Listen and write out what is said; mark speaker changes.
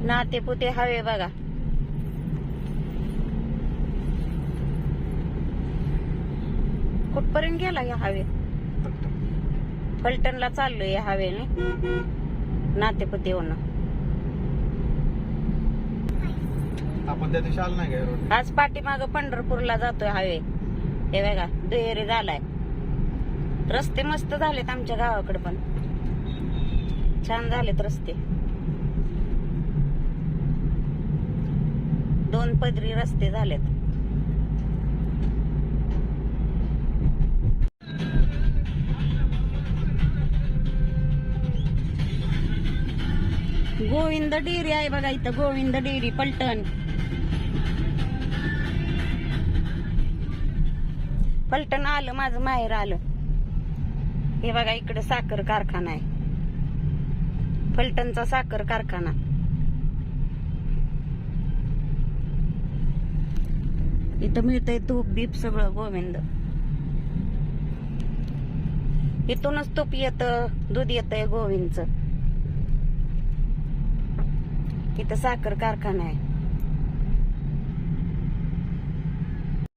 Speaker 1: नातेपुते हवे बघा. कुठपर्यंत गेला या हवे? फलटणला चाललोय या हवेने. नातेपुते होणं.
Speaker 2: आपण त्या दिवशी आलो नाही का रोड?
Speaker 1: आज पाठीमाग पंढरपूरला जातोय हवे. हे बघा दुहेरी झालाय. रस्ते मस्त झालेत आमच्या गावाकडे पण. छान झालेत रस्ते. 2 पदरी रस्ते झालेत. गोविंद डेअरी आहे बघा इथं. गोविंद डेअरी पलटण. पलटण आलं माझं माहेर आलं. हे बघा इकडे साखर कारखाना आहे. फलटणचा साखर कारखाना. इथं मिळतंय तूप बीप सगळं. गोविंद इथूनच तूप येतं, दूध येतंय गोविंदचं. इथं साखर कारखाना आहे.